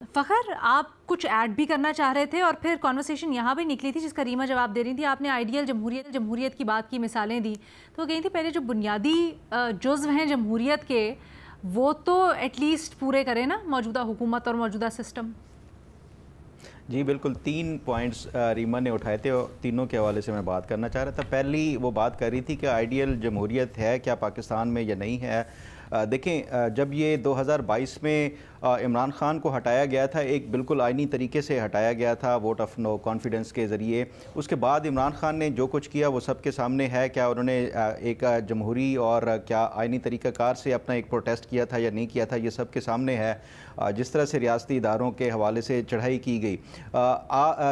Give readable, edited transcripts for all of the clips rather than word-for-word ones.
फ़खर, आप कुछ ऐड भी करना चाह रहे थे और फिर कॉन्वर्सेशन यहाँ भी निकली थी जिसका रीमा जवाब दे रही थी। आपने आइडियल जमहूरियत की बात की, मिसालें दी, तो कही थी पहले जो बुनियादी जुज़्व हैं जमहूरियत के वो तो एटलीस्ट पूरे करें ना मौजूदा हुकूमत और मौजूदा सिस्टम। जी बिल्कुल, 3 पॉइंट्स रीमा ने उठाए थे और तीनों के हवाले से मैं बात करना चाह रहा था। पहली वो बात कर रही थी कि आइडियल जमहूरियत है क्या पाकिस्तान में या नहीं है। देखें, जब ये 2022 में इमरान खान को हटाया गया था, एक बिल्कुल आइनी तरीके से हटाया गया था वोट ऑफ नो कॉन्फिडेंस के ज़रिए। उसके बाद इमरान खान ने जो कुछ किया वो सबके सामने है। क्या उन्होंने एक जमहूरी और क्या आइनी तरीक़ाकार से अपना एक प्रोटेस्ट किया था या नहीं किया था, ये सब के सामने है। जिस तरह से रियासती इदारों के हवाले से चढ़ाई की गई।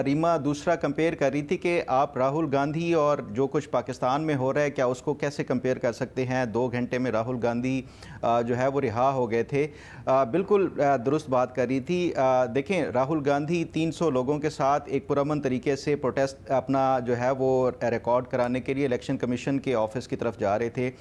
रीमा दूसरा कंपेयर कर रही थी कि आप राहुल गांधी और जो कुछ पाकिस्तान में हो रहा है क्या उसको कैसे कंपेयर कर सकते हैं। 2 घंटे में राहुल गांधी जो है वो रिहा हो गए थे। बिल्कुल दुरुस्त बात कर रही थी। देखें, राहुल गांधी 300 लोगों के साथ एक पुरअमन तरीके से प्रोटेस्ट अपना जो है वो रिकॉर्ड कराने के लिए इलेक्शन कमीशन के ऑफिस की तरफ जा रहे थे।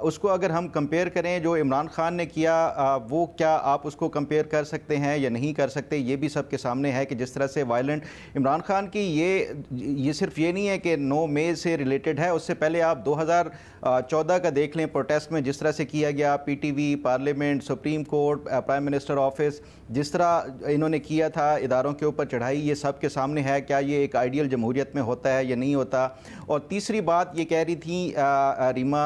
उसको अगर हम कंपेयर करें जो इमरान खान ने किया, वो क्या आप उसको कंपेयर कर सकते हैं या नहीं कर सकते। ये भी सबके सामने है कि जिस तरह से वायलेंट इमरान खान की ये सिर्फ ये नहीं है कि 9 मई से रिलेटेड है। उससे पहले आप 2014 का देख लें, प्रोटेस्ट में जिस तरह से किया गया, PTV, parliament, supreme court, prime minister office, जिस तरह इन्होंने किया था इदारों के ऊपर चढ़ाई, ये सब के सामने है। क्या ये एक आइडियल जमहूरियत में होता है या नहीं होता। और तीसरी बात ये कह रही थी रीमा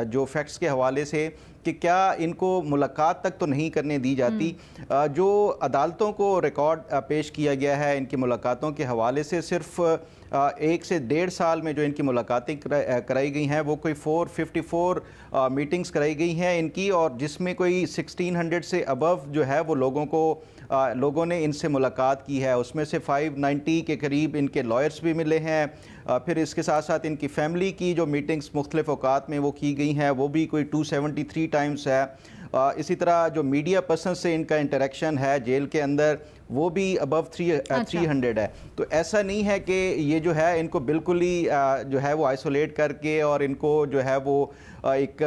जो फैक्ट्स के हवाले से कि क्या इनको मुलाकात तक तो नहीं करने दी जाती। जो अदालतों को रिकॉर्ड पेश किया गया है इनकी मुलाकातों के हवाले से, सिर्फ 1 से 1.5 साल में जो इनकी मुलाकातें कराई गई हैं वो कोई 454 मीटिंग्स कराई गई हैं इनकी, और जिसमें कोई 1600 से अबव जो है वो लोगों ने इनसे मुलाकात की है। उसमें से 590 के करीब इनके लॉयर्स भी मिले हैं। फिर इसके साथ साथ इनकी फैमिली की जो मीटिंग्स मुख्तलिफ औकात में वो की गई हैं वो भी कोई 273 टाइम्स है। इसी तरह जो मीडिया पर्सन से इनका इंटरेक्शन है जेल के अंदर वो भी अबव 300 है। तो ऐसा नहीं है कि ये जो है इनको बिल्कुल ही जो है वो आइसोलेट करके और इनको जो है वो एक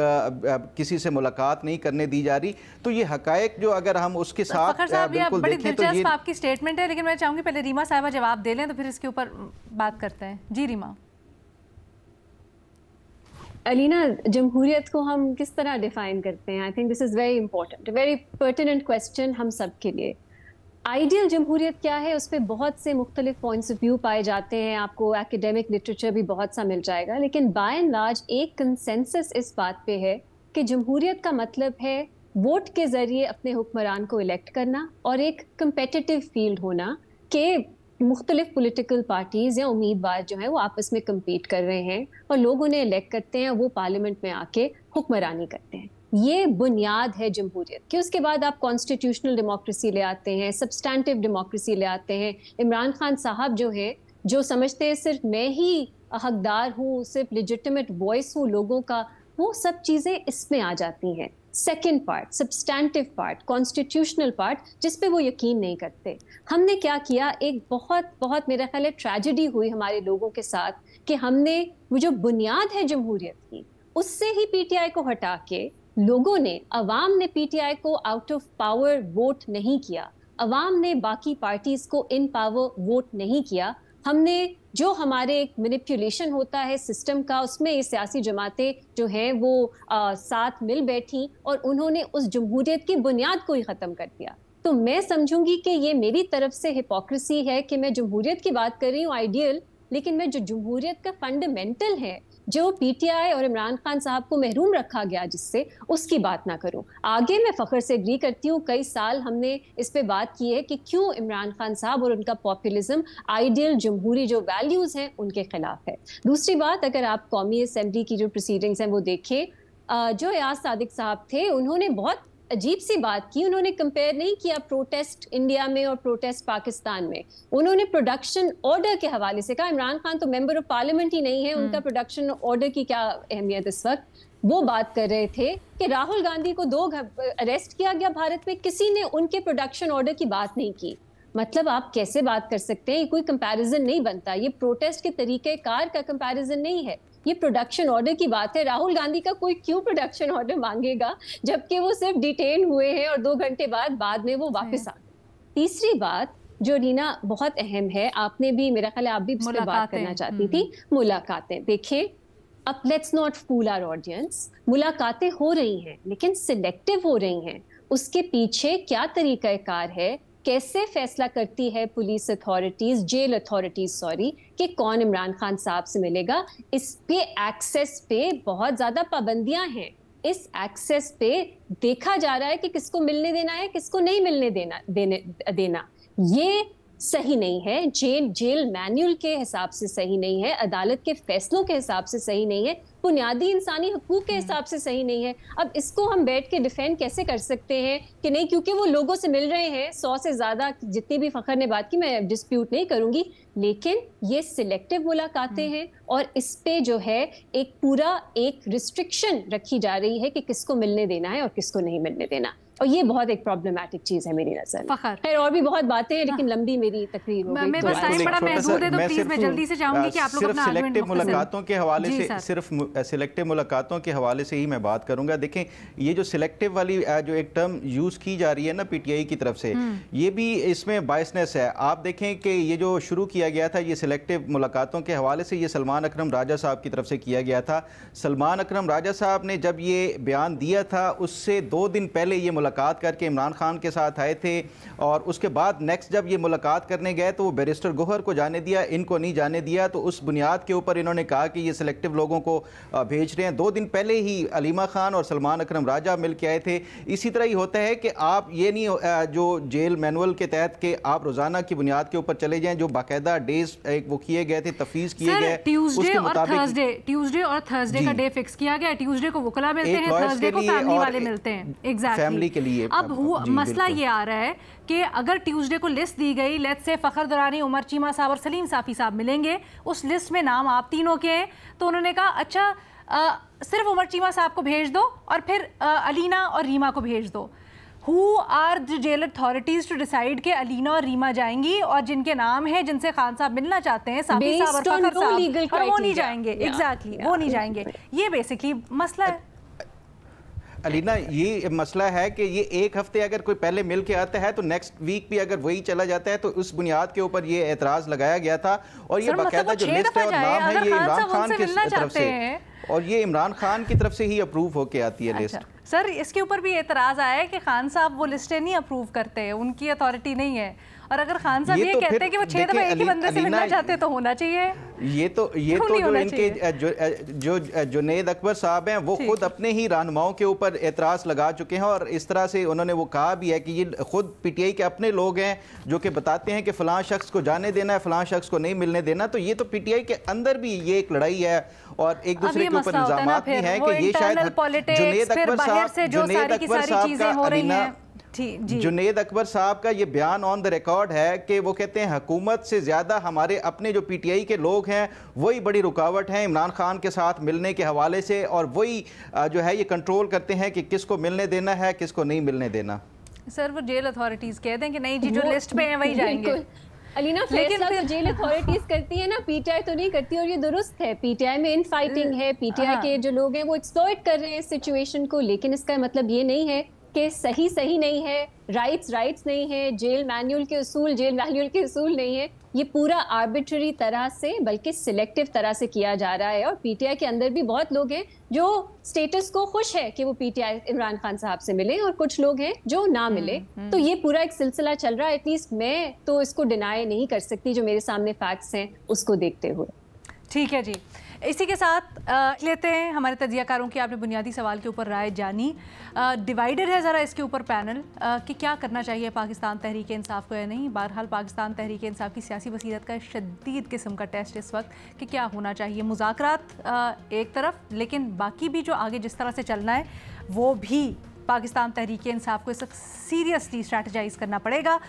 किसी से मुलाकात नहीं करने दी जा रही। तो ये हकायक जो अगर हम उसके साथ बिल्कुल देखें तो ये आपकी स्टेटमेंट है, लेकिन मैं चाहूँगी पहले रीमा साहिबा जवाब दे लें तो फिर इसके ऊपर बात करते हैं। जी रीमा। अलीना, जमहूरियत को हम किस तरह डिफाइन करते हैं? I think this is very important, very pertinent question हम सब के लिए। आइडियल जमहूरियत क्या है, उस पर बहुत से मुख्तलिफ पॉइंट्स ऑफ व्यू पाए जाते हैं। आपको एकेडमिक लिटरेचर भी बहुत सा मिल जाएगा, लेकिन बाय एंड लार्ज एक कंसेंसस इस बात पे है कि जमहूरियत का मतलब है वोट के ज़रिए अपने हुक्मरान को इलेक्ट करना और एक कंपेटिटिव फील्ड होना कि मुख्तलिफ पॉलिटिकल पार्टीज़ या उम्मीदवार जो हैं वो आपस में कम्पीट कर रहे हैं और लोग उन्हें इलेक्ट करते हैं, वो पार्लियामेंट में आके हुक्मरानी करते हैं। ये बुनियाद है जमहूरियत की। उसके बाद आप कॉन्स्टिट्यूशनल डेमोक्रेसी ले आते हैं, सब्सटैंटिव डेमोक्रेसी ले आते हैं। इमरान खान साहब जो हैं, जो समझते हैं सिर्फ मैं ही हकदार हूँ, सिर्फ लेजिटिमेट वॉइस हूँ लोगों का, वो सब चीज़ें इसमें आ जाती हैं। Second part, substantive part, constitutional part, जिस पे वो यकीन नहीं करते। हमने क्या किया, एक बहुत मेरा ख्याल है ट्रेजेडी हुई हमारे लोगों के साथ कि हमने वो जो बुनियाद है जमहूरियत की, उससे ही पीटीआई को हटा के लोगों ने, अवाम ने पीटीआई को आउट ऑफ पावर वोट नहीं किया। अवाम ने बाकी पार्टीज को इन पावर वोट नहीं किया। हमने जो हमारे एक मैनिपुलेशन होता है सिस्टम का, उसमें ये सियासी जमातें जो हैं वो साथ मिल बैठी और उन्होंने उस जमहूरियत की बुनियाद को ही ख़त्म कर दिया। तो मैं समझूंगी कि ये मेरी तरफ से हिपोक्रेसी है कि मैं जमहूरियत की बात कर रही हूँ आइडियल, लेकिन मैं जो जमहूरियत का फंडामेंटल है, जो पीटीआई और इमरान खान साहब को महरूम रखा गया जिससे, उसकी बात ना करूं। आगे मैं फ़ख्र से एग्री करती हूँ, कई साल हमने इस पे बात की है कि क्यों इमरान खान साहब और उनका पॉपुलिज्म आइडियल जमहूरी जो वैल्यूज़ हैं उनके खिलाफ है। दूसरी बात, अगर आप कौमी असेंबली की जो प्रोसीडिंग्स हैं वो देखें, जो एयाज सादिक साहब थे उन्होंने बहुत अजीब सी बात की। उन्होंने कंपेयर नहीं किया प्रोटेस्ट इंडिया में और प्रोटेस्ट पाकिस्तान में। उन्होंने प्रोडक्शन ऑर्डर के हवाले से कहा, इमरान खान तो मेंबर ऑफ पार्लियामेंट ही नहीं है, उनका प्रोडक्शन ऑर्डर की क्या अहमियत इस वक्त। वो बात कर रहे थे कि राहुल गांधी को 2 अरेस्ट किया गया भारत में, किसी ने उनके प्रोडक्शन ऑर्डर की बात नहीं की। मतलब आप कैसे बात कर सकते हैं? ये कोई कंपैरिजन नहीं बनता। ये प्रोटेस्ट के तरीके कार का कंपैरिजन नहीं है, ये प्रोडक्शन ऑर्डर की बात है। राहुल गांधी का कोई क्यों प्रोडक्शन ऑर्डर मांगेगा जबकि वो सिर्फ डिटेन हुए हैं और 2 घंटे बाद में वो वापस आ गए। तीसरी बात जो रीना बहुत अहम है, आपने भी, मेरा ख्याल है आप भी इस पे बात करना चाहती थी, मुलाकातें। देखिए, अब let's not fool our audience, मुलाकातें हो रही हैं लेकिन सिलेक्टिव हो रही हैं। उसके पीछे क्या तरीकाकार है, कैसे फैसला करती है police authorities, jail authorities sorry, कि कौन इमरान खान साहब से मिलेगा, इस पे एक्सेस पे बहुत ज्यादा पाबंदियां हैं। इस एक्सेस पे देखा जा रहा है कि किसको मिलने देना है, किसको नहीं मिलने देना। ये सही नहीं है, जेल मैन्युअल के हिसाब से सही नहीं है, अदालत के फैसलों के हिसाब से सही नहीं है, बुनियादी इंसानी हकूक के हिसाब से सही नहीं है। अब इसको हम बैठ के डिफेंड कैसे कर सकते हैं कि नहीं, क्योंकि वो लोगों से मिल रहे हैं 100 से ज्यादा, जितनी भी फखर ने बात की, मैं डिस्प्यूट नहीं करूंगी, लेकिन ये सिलेक्टिव मुलाकातें हैं और इस पे जो है एक रिस्ट्रिक्शन रखी जा रही है कि किसको मिलने देना है और किसको नहीं मिलने देना, और ये बहुत एक प्रॉब्लमैटिक चीज है मेरी नजर में। खैर और भी बहुत बातें हैं लेकिन लंबी मेरी तकरीर हो गई। मेरे पास टाइम बड़ा महदूद है, तो प्लीज मैं जल्दी से चाहूंगी कि आप लोग अपना सिलेक्टिव मुलाकातों के हवाले से, सिर्फ सिलेक्टिव मुलाकातों के हवाले से ही मैं बात करूंगा। देखें, ये जो सिलेक्टिव वाली जो एक टर्म यूज की जा रही है ना पीटीआई की तरफ से, ये भी इसमें बायसनेस है। आप देखें कि ये जो शुरू किया गया था ये सिलेक्टिव मुलाकातों के हवाले से, ये सलमान अकरम राजा साहब की तरफ से किया गया था। सलमान अकरम राजा साहब ने जब ये बयान दिया था उससे 2 दिन पहले ये मुलाकात करके इमरान खान के साथ आए थे, और उसके बाद नेक्स्ट जब ये मुलाकात करने गए तो वो बैरिस्टर गोहर को जाने दिया, इनको नहीं जाने दिया। तो उस बुनियाद के ऊपर इन्होंने कहा कि ये सिलेक्टिव लोगों को भेज रहे हैं। 2 दिन पहले ही अलीमा खान और सलमान अकरम राजा मिल के आए थे। इसी तरह ही होता है कि आप ये नहीं जो जेल मैनुअल के तहत के आप रोजाना की बुनियाद के ऊपर चले जाएं, जो बाकायदा डेज वो किए गए थे, तफीज किए गए, ट्यूसडे और थर्सडे का डे फिक्स किया गया। ट्यूसडे को वकला मिलते हैं, थर्सडे को फैमिली वाले मिलते हैं, एग्जैक्टली फैमिली के लिए। अब मसला ये आ रहा है कि अगर ट्यूसडे को लिस्ट दी गई, लेट्स से फखर दुरानी, उमर चीमा साहब और सलीम साफी साहब मिलेंगे, उस लिस्ट में नाम आप तीनों के हैं, तो उन्होंने कहा अच्छा सिर्फ उमर चीमा साहब को भेज दो और फिर अलीना और रीमा को भेज दो। Who are the jail authorities to decide कि अलीना और रीमा जाएंगी, और जिनके नाम है, जिनसे खान साहब मिलना चाहते हैं, साफी साहब और फखर साहब, और वो नहीं जाएंगे, एग्जैक्टली वो नहीं जाएंगे। ये बेसिकली मसला है अलीना, ये मसला है कि ये एक हफ्ते अगर कोई पहले मिल के आता है तो नेक्स्ट वीक भी अगर वही चला जाता है, तो उस बुनियाद के ऊपर ये एतराज़ लगाया गया था। और ये बाकायदा जो लिस्ट है और नाम है ये इमरान खान की तरफ से, और ये इमरान खान की तरफ से ही अप्रूव होके आती है लिस्ट। सर इसके ऊपर भी एतराज़ आया है कि खान साहब वो लिस्टें नहीं अप्रूव करते हैं, उनकी अथॉरिटी नहीं है। और अगर खान साहब ये कहते हैं कि वो 6 दफा एक ही बंदे से मिलना चाहते तो होना चाहिए। ये तो जो इनके जो जुनैद अकबर साहब हैं वो खुद अपने ही रहनुमाओं के ऊपर एतराज़ लगा चुके हैं, और इस तरह से उन्होंने वो कहा भी है कि ये खुद पीटीआई के अपने लोग हैं जो कि बताते हैं कि फ़लाँ शख्स को जाने देना है, फ़लाँ शख्स को नहीं मिलने देना। तो ये तो पीटीआई के अंदर भी ये एक लड़ाई है और एक दूसरे के ऊपर इल्ज़ामात भी हैं कि ये शायद जुनैद अकबर साहब का ये बयान ऑन द रिकॉर्ड है कि वो कहते हैं हुकूमत से ज़्यादा हमारे अपने जो पीटीआई के लोग हैं वही बड़ी रुकावट हैं इमरान खान के साथ मिलने के हवाले से, और वही जो है ये कंट्रोल करते हैं कि किसको मिलने देना है, किसको नहीं मिलने देना। सर वो जेल अथॉरिटीज़ कहते हैं कि नहीं जी, जो लिस्ट पे हैं वही जाएंगे। अलीना, फैसला तो जेल अथॉरिटीज करती है ना, पीटीआई तो नहीं करती, और ये दुरुस्त है। पीटीआई में इन फाइटिंग है, पीटीआई के जो लोग हैं वो एक्सप्लॉइट कर रहे हैं इस सिचुएशन को, लेकिन इसका मतलब ये नहीं है कि सही नहीं है, राइट्स नहीं है, जेल मैनुअल के उसूल नहीं है। ये पूरा आर्बिट्ररी तरह से बल्कि सिलेक्टिव तरह से किया जा रहा है, और पीटीआई के अंदर भी बहुत लोग हैं जो स्टेटस को खुश है कि वो पीटीआई इमरान खान साहब से मिले, और कुछ लोग हैं जो ना मिले। तो ये पूरा एक सिलसिला चल रहा है। एटलीस्ट मैं तो इसको डिनाई नहीं कर सकती, जो मेरे सामने फैक्ट्स हैं उसको देखते हुए। ठीक है जी, इसी के साथ लेते हैं हमारे तजियाकारों की। आपने बुनियादी सवाल के ऊपर राय जानी, डिवाइडेड है ज़रा इसके ऊपर पैनल कि क्या करना चाहिए पाकिस्तान तहरीक इंसाफ को या नहीं। बहरहाल पाकिस्तान तहरीक इंसाफ की सियासी बसीरत का शदीद किस्म का टेस्ट इस वक्त कि क्या होना चाहिए। मुज़ाकरात एक तरफ, लेकिन बाकी भी जो आगे जिस तरह से चलना है वो भी पाकिस्तान तहरीक इंसाफ को इस वक्त सीरियसली स्ट्रैटेजाइज करना पड़ेगा।